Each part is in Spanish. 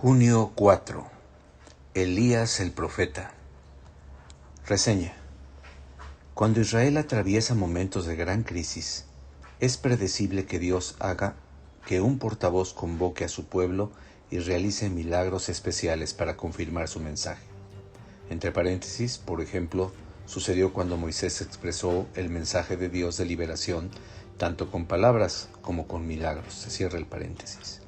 Junio 4. Elías el profeta. Reseña. Cuando Israel atraviesa momentos de gran crisis, es predecible que Dios haga que un portavoz convoque a su pueblo y realice milagros especiales para confirmar su mensaje. Entre paréntesis, por ejemplo, sucedió cuando Moisés expresó el mensaje de Dios de liberación, tanto con palabras como con milagros. Se cierra el paréntesis.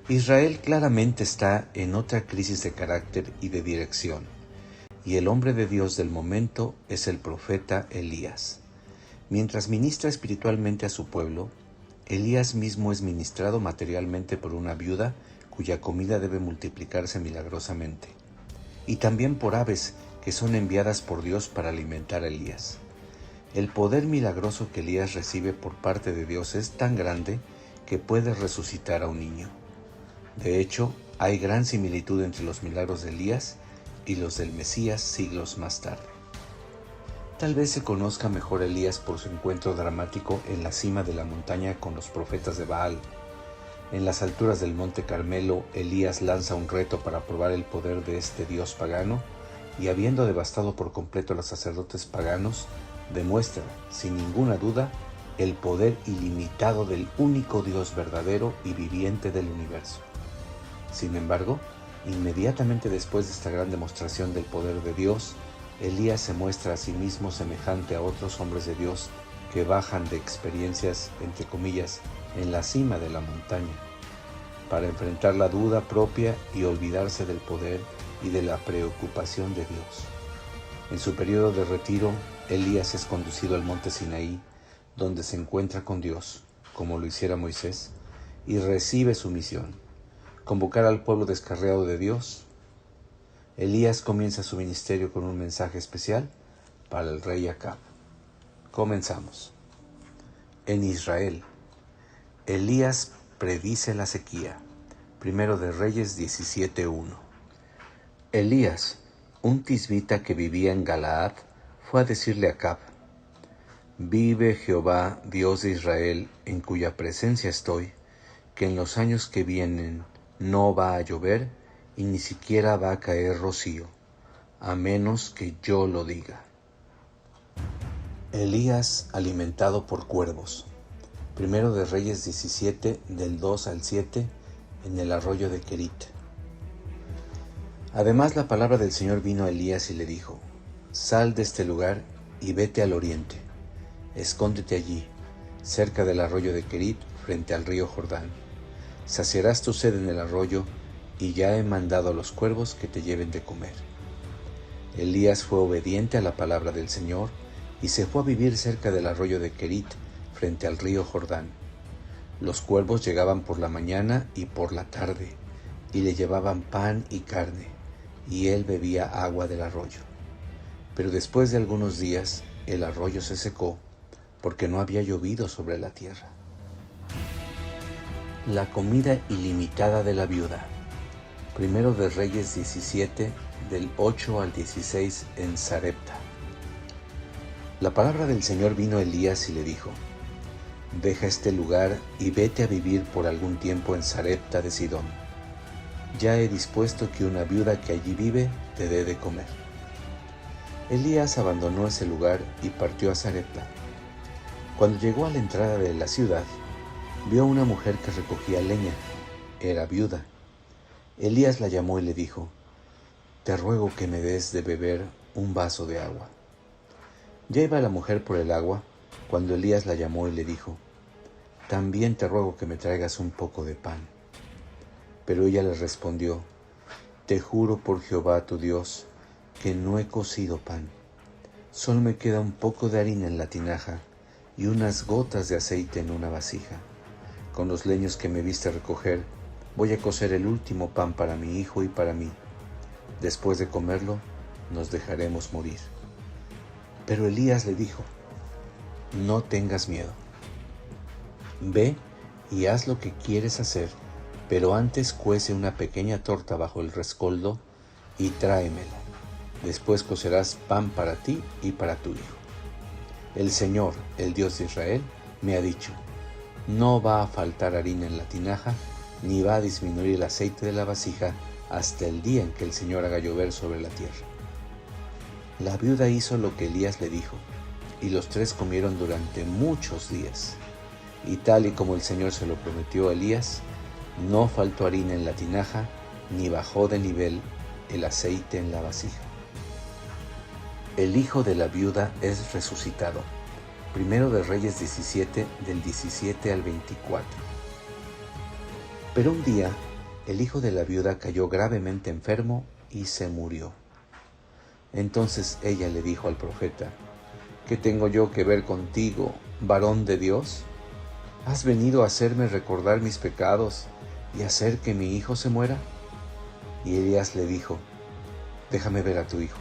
Israel claramente está en otra crisis de carácter y de dirección, y el hombre de Dios del momento es el profeta Elías. Mientras ministra espiritualmente a su pueblo, Elías mismo es ministrado materialmente por una viuda cuya comida debe multiplicarse milagrosamente, y también por aves que son enviadas por Dios para alimentar a Elías. El poder milagroso que Elías recibe por parte de Dios es tan grande que puede resucitar a un niño. De hecho, hay gran similitud entre los milagros de Elías y los del Mesías siglos más tarde. Tal vez se conozca mejor a Elías por su encuentro dramático en la cima de la montaña con los profetas de Baal. En las alturas del monte Carmelo, Elías lanza un reto para probar el poder de este dios pagano y, habiendo devastado por completo a los sacerdotes paganos, demuestra, sin ninguna duda, el poder ilimitado del único Dios verdadero y viviente del universo. Sin embargo, inmediatamente después de esta gran demostración del poder de Dios, Elías se muestra a sí mismo semejante a otros hombres de Dios que bajan de experiencias, entre comillas, en la cima de la montaña, para enfrentar la duda propia y olvidarse del poder y de la preocupación de Dios. En su periodo de retiro, Elías es conducido al monte Sinaí, donde se encuentra con Dios, como lo hiciera Moisés, y recibe su misión: convocar al pueblo descarriado de Dios. Elías comienza su ministerio con un mensaje especial para el rey Acab. Comenzamos. En Israel, Elías predice la sequía. Primero de Reyes 17:1. Elías, un tisbita que vivía en Galaad, fue a decirle a Acab: «Vive Jehová, Dios de Israel, en cuya presencia estoy, que en los años que vienen no va a llover y ni siquiera va a caer rocío, a menos que yo lo diga». Elías alimentado por cuervos. Primero de Reyes 17, del 2 al 7, en el arroyo de Querit. Además, la palabra del Señor vino a Elías y le dijo: «Sal de este lugar y vete al oriente. Escóndete allí, cerca del arroyo de Querit, frente al río Jordán. Saciarás tu sed en el arroyo, y ya he mandado a los cuervos que te lleven de comer». Elías fue obediente a la palabra del Señor y se fue a vivir cerca del arroyo de Querit, frente al río Jordán. Los cuervos llegaban por la mañana y por la tarde, y le llevaban pan y carne, y él bebía agua del arroyo. Pero después de algunos días, el arroyo se secó, porque no había llovido sobre la tierra. La comida ilimitada de la viuda. Primero de Reyes 17, del 8 al 16, en Sarepta. La palabra del Señor vino a Elías y le dijo: «Deja este lugar y vete a vivir por algún tiempo en Sarepta de Sidón. Ya he dispuesto que una viuda que allí vive te dé de comer». Elías abandonó ese lugar y partió a Sarepta. Cuando llegó a la entrada de la ciudad, vio a una mujer que recogía leña. Era viuda. Elías la llamó y le dijo: «Te ruego que me des de beber un vaso de agua». Ya iba la mujer por el agua cuando Elías la llamó y le dijo: «También te ruego que me traigas un poco de pan». Pero ella le respondió: «Te juro por Jehová tu Dios que no he cocido pan. Solo me queda un poco de harina en la tinaja y unas gotas de aceite en una vasija. Con los leños que me viste recoger, voy a cocer el último pan para mi hijo y para mí. Después de comerlo, nos dejaremos morir». Pero Elías le dijo: «No tengas miedo. Ve y haz lo que quieres hacer, pero antes cuece una pequeña torta bajo el rescoldo y tráemela. Después cocerás pan para ti y para tu hijo. El Señor, el Dios de Israel, me ha dicho: no va a faltar harina en la tinaja ni va a disminuir el aceite de la vasija hasta el día en que el Señor haga llover sobre la tierra. La viuda hizo lo que Elías le dijo, y los tres comieron durante muchos días. Y tal y como el Señor se lo prometió a Elías, no faltó harina en la tinaja, ni bajó de nivel el aceite en la vasija. El hijo de la viuda es resucitado. Primero de Reyes 17, del 17 al 24. Pero un día, el hijo de la viuda cayó gravemente enfermo y se murió. Entonces ella le dijo al profeta: ¿Qué tengo yo que ver contigo, varón de Dios? ¿Has venido a hacerme recordar mis pecados y hacer que mi hijo se muera? Y Elías le dijo: Déjame ver a tu hijo.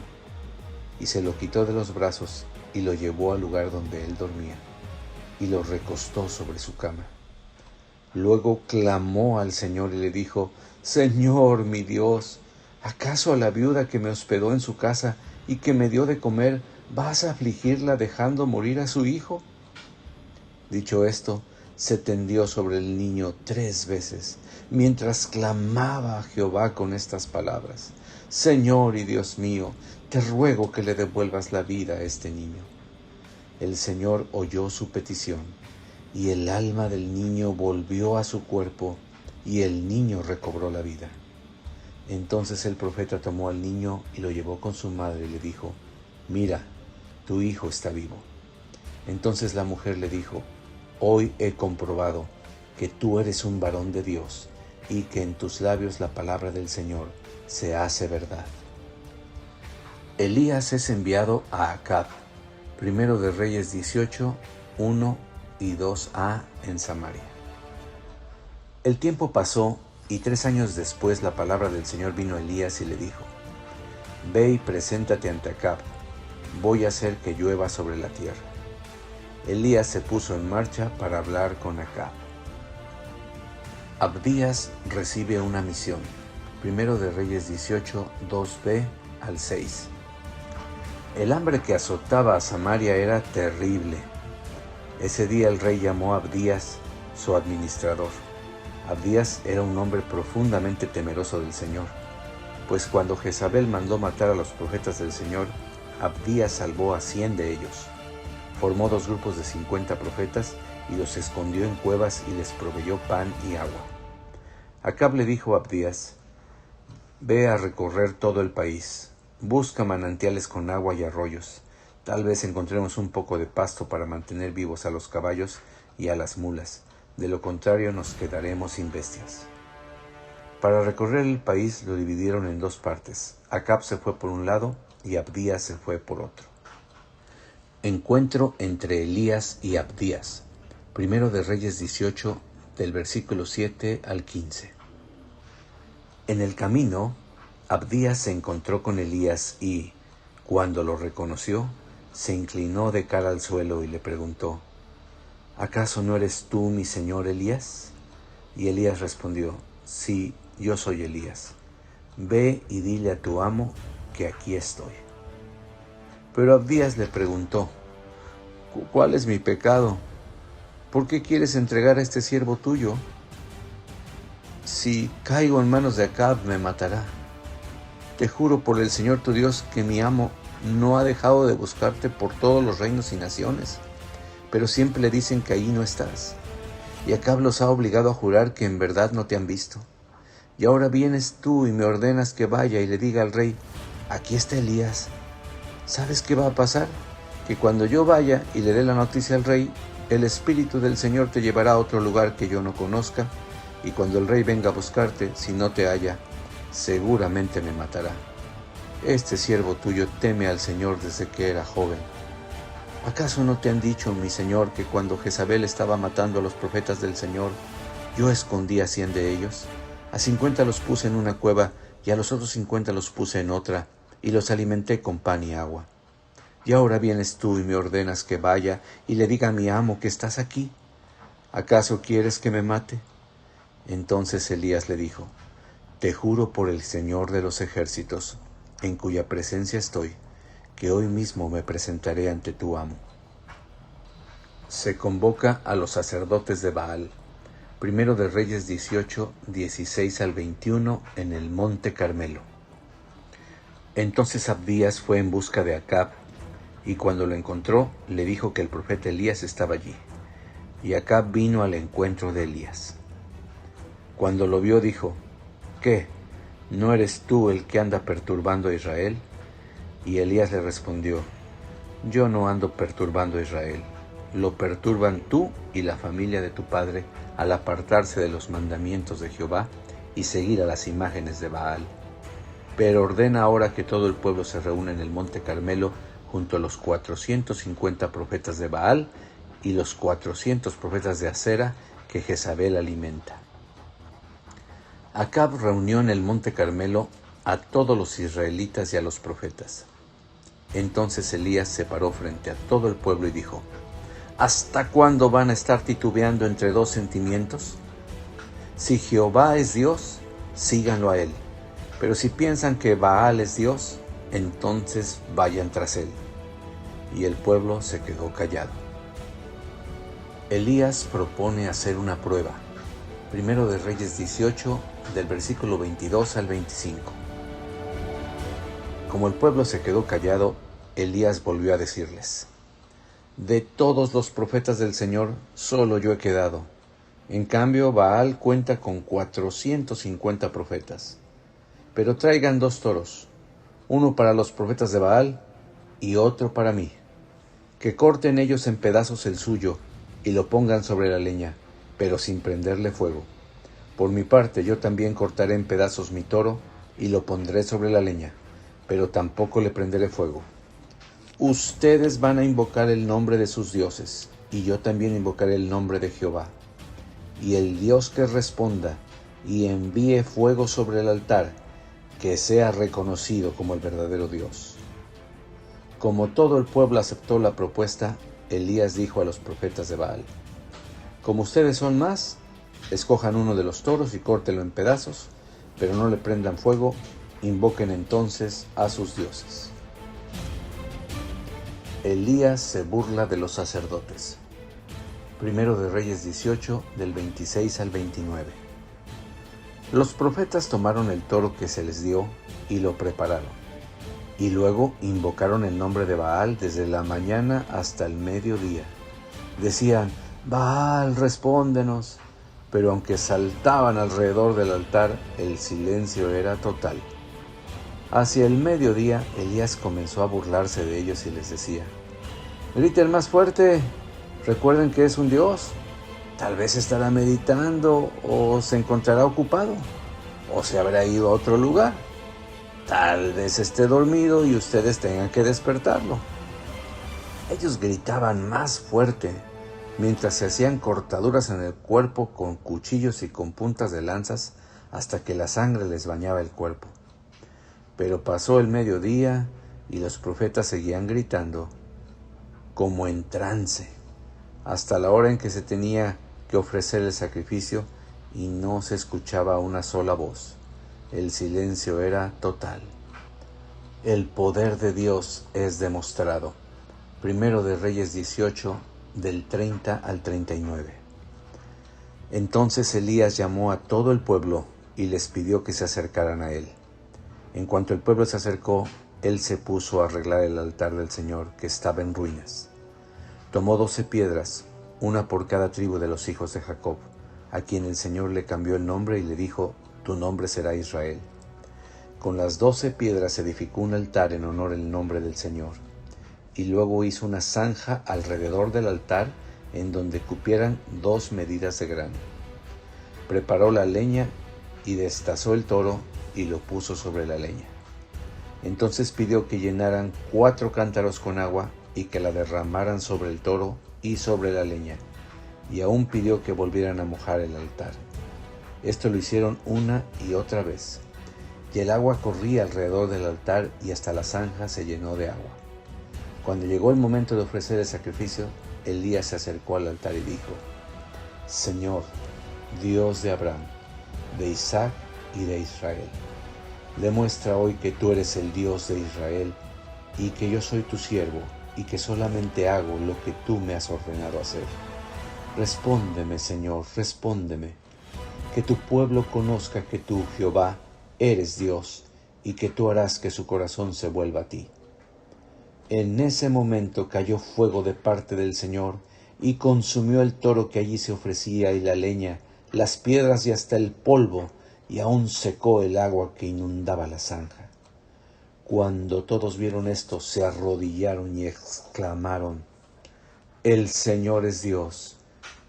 Y se lo quitó de los brazos y lo llevó al lugar donde él dormía, y lo recostó sobre su cama. Luego clamó al Señor y le dijo: Señor mi Dios, ¿acaso a la viuda que me hospedó en su casa y que me dio de comer vas a afligirla dejando morir a su hijo? Dicho esto, se tendió sobre el niño 3 veces, mientras clamaba a Jehová con estas palabras: Señor y Dios mío, te ruego que le devuelvas la vida a este niño. El Señor oyó su petición, y el alma del niño volvió a su cuerpo, y el niño recobró la vida. Entonces el profeta tomó al niño y lo llevó con su madre y le dijo: Mira, tu hijo está vivo. Entonces la mujer le dijo: Hoy he comprobado que tú eres un varón de Dios, y que en tus labios la palabra del Señor se hace verdad. Elías es enviado a Acab. Primero de Reyes 18, 1 y 2a en Samaria. El tiempo pasó, y 3 años después la palabra del Señor vino a Elías y le dijo: Ve y preséntate ante Acab, voy a hacer que llueva sobre la tierra. Elías se puso en marcha para hablar con Acab. Abdías recibe una misión. Primero de Reyes 18, 2b al 6. El hambre que azotaba a Samaria era terrible. Ese día el rey llamó a Abdías, su administrador. Abdías era un hombre profundamente temeroso del Señor, pues cuando Jezabel mandó matar a los profetas del Señor, Abdías salvó a 100 de ellos. Formó 2 grupos de 50 profetas y los escondió en cuevas y les proveyó pan y agua. Acab le dijo a Abdías: Ve a recorrer todo el país, busca manantiales con agua y arroyos. Tal vez encontremos un poco de pasto para mantener vivos a los caballos y a las mulas. De lo contrario nos quedaremos sin bestias. Para recorrer el país lo dividieron en 2 partes. Acab se fue por un lado y Abdías se fue por otro. Encuentro entre Elías y Abdías. Primero de Reyes 18, del versículo 7 al 15. En el camino, Abdías se encontró con Elías y, cuando lo reconoció, se inclinó de cara al suelo y le preguntó: ¿Acaso no eres tú mi señor Elías? Y Elías respondió: Sí, yo soy Elías. Ve y dile a tu amo que aquí estoy. Pero Abdías le preguntó: ¿Cuál es mi pecado? ¿Por qué quieres entregar a este siervo tuyo? Si caigo en manos de Acab, me matará. Te juro por el Señor tu Dios que mi amo no ha dejado de buscarte por todos los reinos y naciones, pero siempre le dicen que ahí no estás. Y Acab los ha obligado a jurar que en verdad no te han visto. Y ahora vienes tú y me ordenas que vaya y le diga al rey: aquí está Elías. ¿Sabes qué va a pasar? Que cuando yo vaya y le dé la noticia al rey, el Espíritu del Señor te llevará a otro lugar que yo no conozca, y cuando el rey venga a buscarte, si no te halla, seguramente me matará. Este siervo tuyo teme al Señor desde que era joven. ¿Acaso no te han dicho, mi señor, que cuando Jezabel estaba matando a los profetas del Señor, yo escondí a 100 de ellos? A 50 los puse en una cueva y a los otros 50 los puse en otra, y los alimenté con pan y agua. Y ahora vienes tú y me ordenas que vaya y le diga a mi amo que estás aquí. ¿Acaso quieres que me mate? Entonces Elías le dijo: te juro por el Señor de los ejércitos, en cuya presencia estoy, que hoy mismo me presentaré ante tu amo. Se convoca a los sacerdotes de Baal. Primero de Reyes 18, 16 al 21, en el Monte Carmelo. Entonces Abdías fue en busca de Acab, y cuando lo encontró, le dijo que el profeta Elías estaba allí. Y Acab vino al encuentro de Elías. Cuando lo vio, dijo: ¿Qué? ¿No eres tú el que anda perturbando a Israel? Y Elías le respondió: Yo no ando perturbando a Israel. Lo perturban tú y la familia de tu padre al apartarse de los mandamientos de Jehová y seguir a las imágenes de Baal. Pero ordena ahora que todo el pueblo se reúna en el monte Carmelo junto a los 450 profetas de Baal y los 400 profetas de Acera que Jezabel alimenta. Acab reunió en el monte Carmelo a todos los israelitas y a los profetas. Entonces Elías se paró frente a todo el pueblo y dijo: ¿Hasta cuándo van a estar titubeando entre dos sentimientos? Si Jehová es Dios, síganlo a él. Pero si piensan que Baal es Dios, entonces vayan tras él. Y el pueblo se quedó callado. Elías propone hacer una prueba. Primero de Reyes 18, del versículo 22 al 25. Como el pueblo se quedó callado, Elías volvió a decirles: De todos los profetas del Señor, solo yo he quedado. En cambio, Baal cuenta con 450 profetas. Pero traigan 2 toros, uno para los profetas de Baal y otro para mí. Que corten ellos en pedazos el suyo y lo pongan sobre la leña, pero sin prenderle fuego. Por mi parte, yo también cortaré en pedazos mi toro y lo pondré sobre la leña, pero tampoco le prenderé fuego. Ustedes van a invocar el nombre de sus dioses, y yo también invocaré el nombre de Jehová. Y el Dios que responda y envíe fuego sobre el altar, que sea reconocido como el verdadero Dios. Como todo el pueblo aceptó la propuesta, Elías dijo a los profetas de Baal: Como ustedes son más, escojan uno de los toros y córtenlo en pedazos, pero no le prendan fuego, invoquen entonces a sus dioses. Elías se burla de los sacerdotes. Primero de Reyes 18, del 26 al 29. Los profetas tomaron el toro que se les dio y lo prepararon, y luego invocaron el nombre de Baal desde la mañana hasta el mediodía. Decían: Baal, respóndenos. Pero aunque saltaban alrededor del altar, el silencio era total. Hacia el mediodía, Elías comenzó a burlarse de ellos y les decía: Griten más fuerte, recuerden que es un Dios. Tal vez estará meditando, o se encontrará ocupado, o se habrá ido a otro lugar. Tal vez esté dormido y ustedes tengan que despertarlo. Ellos gritaban más fuerte, mientras se hacían cortaduras en el cuerpo con cuchillos y con puntas de lanzas, hasta que la sangre les bañaba el cuerpo. Pero pasó el mediodía y los profetas seguían gritando, como en trance, hasta la hora en que se tenía que ofrecer el sacrificio, y no se escuchaba una sola voz. El silencio era total. El poder de Dios es demostrado. Primero de Reyes 18, del 30 al 39. Entonces Elías llamó a todo el pueblo y les pidió que se acercaran a él. En cuanto el pueblo se acercó, él se puso a arreglar el altar del Señor, que estaba en ruinas. Tomó 12 piedras, una por cada tribu de los hijos de Jacob, a quien el Señor le cambió el nombre y le dijo: Tu nombre será Israel. Con las 12 piedras edificó un altar en honor al nombre del Señor, y luego hizo una zanja alrededor del altar en donde cupieran 2 medidas de grano. Preparó la leña y destazó el toro y lo puso sobre la leña. Entonces pidió que llenaran 4 cántaros con agua y que la derramaran sobre el toro y sobre la leña, y aún pidió que volvieran a mojar el altar. Esto lo hicieron una y otra vez, y el agua corría alrededor del altar y hasta la zanja se llenó de agua. Cuando llegó el momento de ofrecer el sacrificio, Elías se acercó al altar y dijo: Señor, Dios de Abraham, de Isaac y de Israel, demuestra hoy que tú eres el Dios de Israel y que yo soy tu siervo y que solamente hago lo que tú me has ordenado hacer. Respóndeme, Señor, respóndeme, que tu pueblo conozca que tú, Jehová, eres Dios, y que tú harás que su corazón se vuelva a ti. En ese momento cayó fuego de parte del Señor, y consumió el toro que allí se ofrecía, y la leña, las piedras y hasta el polvo, y aún secó el agua que inundaba la zanja. Cuando todos vieron esto, se arrodillaron y exclamaron: El Señor es Dios,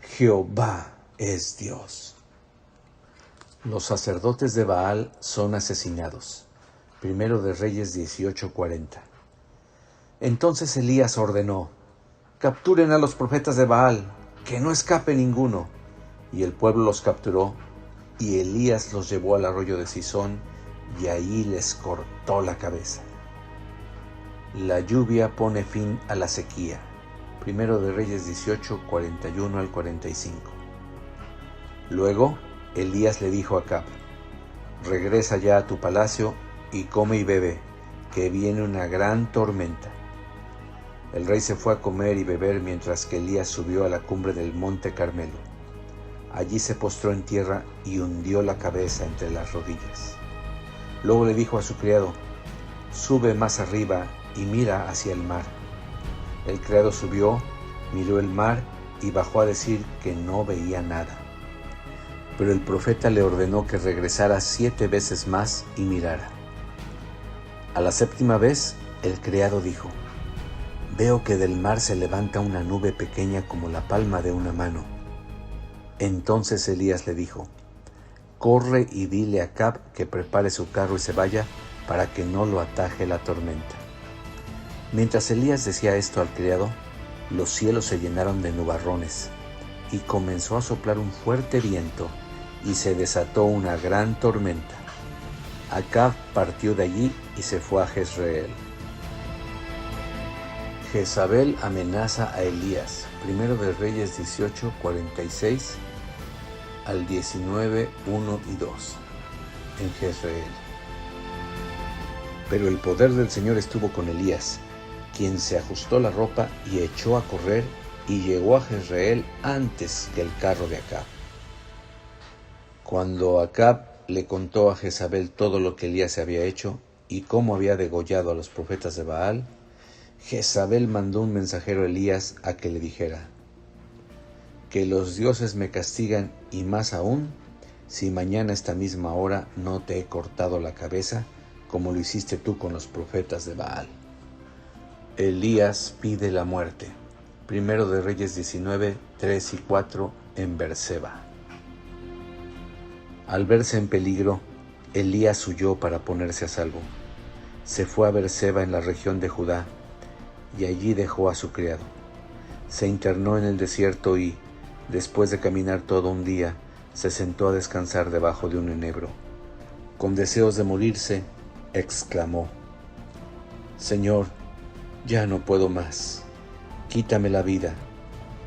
Jehová es Dios. Los sacerdotes de Baal son asesinados. Primero de Reyes 18:40. Entonces Elías ordenó: capturen a los profetas de Baal, que no escape ninguno. Y el pueblo los capturó, y Elías los llevó al arroyo de Cisón, y allí les cortó la cabeza. La lluvia pone fin a la sequía. Primero de Reyes 18:41 al 45. Luego Elías le dijo a Acab: regresa ya a tu palacio y come y bebe, que viene una gran tormenta. El rey se fue a comer y beber mientras que Elías subió a la cumbre del monte Carmelo. Allí se postró en tierra y hundió la cabeza entre las rodillas. Luego le dijo a su criado: sube más arriba y mira hacia el mar. El criado subió, miró el mar y bajó a decir que no veía nada. Pero el profeta le ordenó que regresara 7 veces más y mirara. A la 7ª vez, el criado dijo: veo que del mar se levanta una nube pequeña como la palma de una mano. Entonces Elías le dijo: corre y dile a Acab que prepare su carro y se vaya, para que no lo ataje la tormenta. Mientras Elías decía esto al criado, los cielos se llenaron de nubarrones, y comenzó a soplar un fuerte viento, y se desató una gran tormenta. Acab partió de allí y se fue a Jezreel. Jezabel amenaza a Elías. Primero de Reyes 18:46 al 19:1 y 2. En Jezreel. Pero el poder del Señor estuvo con Elías, quien se ajustó la ropa y echó a correr y llegó a Jezreel antes que el carro de Acab. Cuando Acab le contó a Jezabel todo lo que Elías había hecho y cómo había degollado a los profetas de Baal, Jezabel mandó un mensajero a Elías a que le dijera: que los dioses me castigan, y más aún si mañana a esta misma hora no te he cortado la cabeza como lo hiciste tú con los profetas de Baal. Elías pide la muerte. Primero de Reyes 19:3 y 4 en Berseba. Al verse en peligro, Elías huyó para ponerse a salvo. Se fue a Berseba en la región de Judá, y allí dejó a su criado. Se internó en el desierto y, después de caminar todo un día, se sentó a descansar debajo de un enebro. Con deseos de morirse, exclamó: Señor, ya no puedo más. Quítame la vida,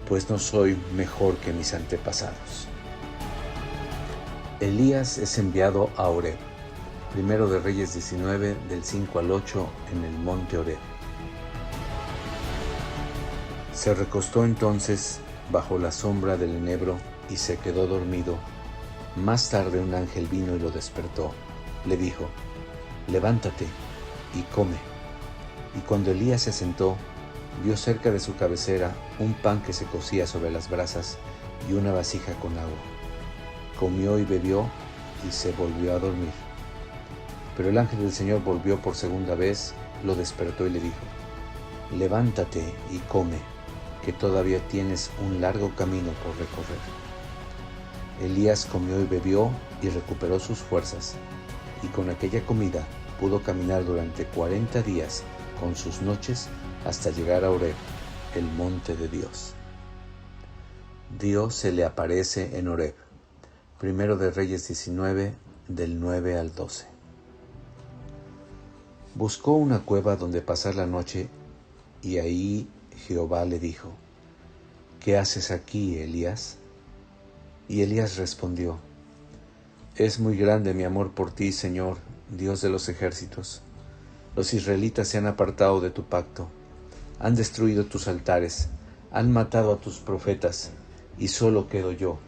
pues no soy mejor que mis antepasados. Elías es enviado a Horeb. Primero de Reyes 19, del 5 al 8, en el monte Horeb. Se recostó entonces bajo la sombra del enebro y se quedó dormido. Más tarde un ángel vino y lo despertó. Le dijo: levántate y come. Y cuando Elías se sentó, vio cerca de su cabecera un pan que se cocía sobre las brasas y una vasija con agua. Comió y bebió y se volvió a dormir. Pero el ángel del Señor volvió por segunda vez, lo despertó y le dijo: levántate y come, que todavía tienes un largo camino por recorrer. Elías comió y bebió y recuperó sus fuerzas, y con aquella comida pudo caminar durante 40 días con sus noches hasta llegar a Horeb, el monte de Dios. Dios se le aparece en Horeb. Primero de Reyes 19, del 9 al 12. Buscó una cueva donde pasar la noche, y ahí Jehová le dijo: ¿qué haces aquí, Elías? Y Elías respondió: es muy grande mi amor por ti, Señor, Dios de los ejércitos. Los israelitas se han apartado de tu pacto, han destruido tus altares, han matado a tus profetas, y solo quedo yo,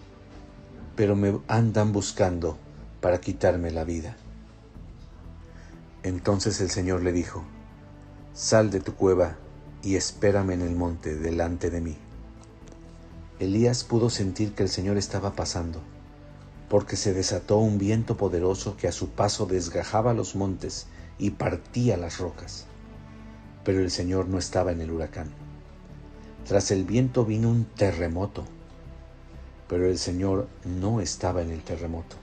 pero me andan buscando para quitarme la vida. Entonces el Señor le dijo: sal de tu cueva y espérame en el monte delante de mí. Elías pudo sentir que el Señor estaba pasando, porque se desató un viento poderoso que a su paso desgajaba los montes y partía las rocas. Pero el Señor no estaba en el huracán. Tras el viento vino un terremoto, pero el Señor no estaba en el terremoto.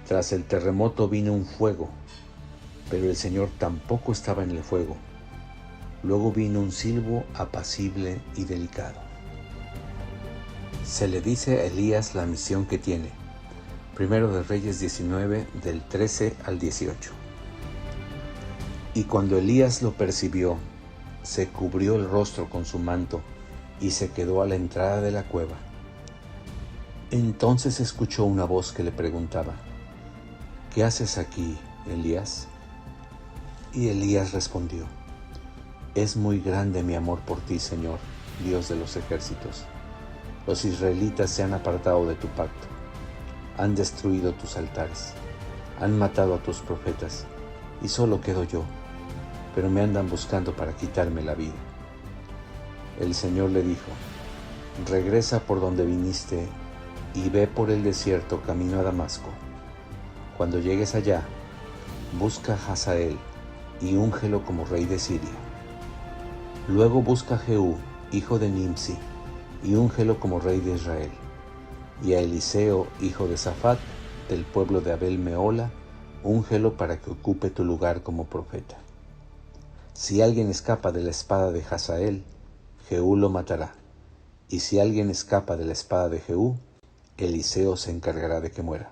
Tras el terremoto vino un fuego, pero el Señor tampoco estaba en el fuego. Luego vino un silbo apacible y delicado. Se le dice a Elías la misión que tiene. Primero de Reyes 19, del 13 al 18. Y cuando Elías lo percibió, se cubrió el rostro con su manto y se quedó a la entrada de la cueva. Entonces escuchó una voz que le preguntaba: ¿qué haces aquí, Elías? Y Elías respondió: es muy grande mi amor por ti, Señor, Dios de los ejércitos. Los israelitas se han apartado de tu pacto, han destruido tus altares, han matado a tus profetas, y solo quedo yo, pero me andan buscando para quitarme la vida. El Señor le dijo: regresa por donde viniste y ve por el desierto camino a Damasco. Cuando llegues allá, busca a Hazael y úngelo como rey de Siria. Luego busca a Jehú, hijo de Nimsi, y úngelo como rey de Israel, y a Eliseo, hijo de Safat, del pueblo de Abel Mehola, úngelo para que ocupe tu lugar como profeta. Si alguien escapa de la espada de Hazael, Jehú lo matará, y si alguien escapa de la espada de Jehú, Eliseo se encargará de que muera.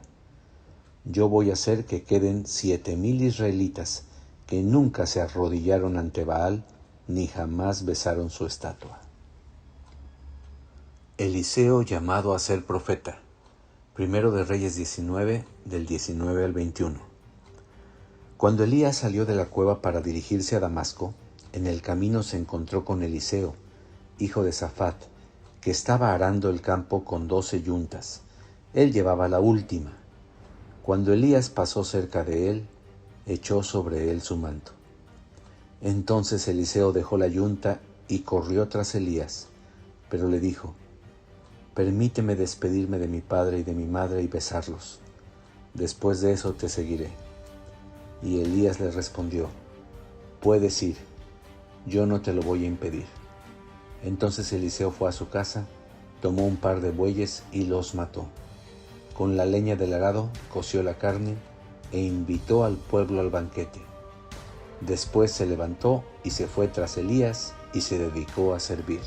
Yo voy a hacer que queden 7,000 israelitas que nunca se arrodillaron ante Baal, ni jamás besaron su estatua. Eliseo llamado a ser profeta. Primero de Reyes 19, del 19 al 21. Cuando Elías salió de la cueva para dirigirse a Damasco, en el camino se encontró con Eliseo, hijo de Safat, que estaba arando el campo con 12 yuntas. Él llevaba la última. Cuando Elías pasó cerca de él, echó sobre él su manto. Entonces Eliseo dejó la yunta y corrió tras Elías, pero le dijo: permíteme despedirme de mi padre y de mi madre y besarlos. Después de eso te seguiré. Y Elías le respondió: puedes ir, yo no te lo voy a impedir. Entonces Eliseo fue a su casa, tomó un par de bueyes y los mató. Con la leña del arado coció la carne e invitó al pueblo al banquete. Después se levantó y se fue tras Elías y se dedicó a servirle.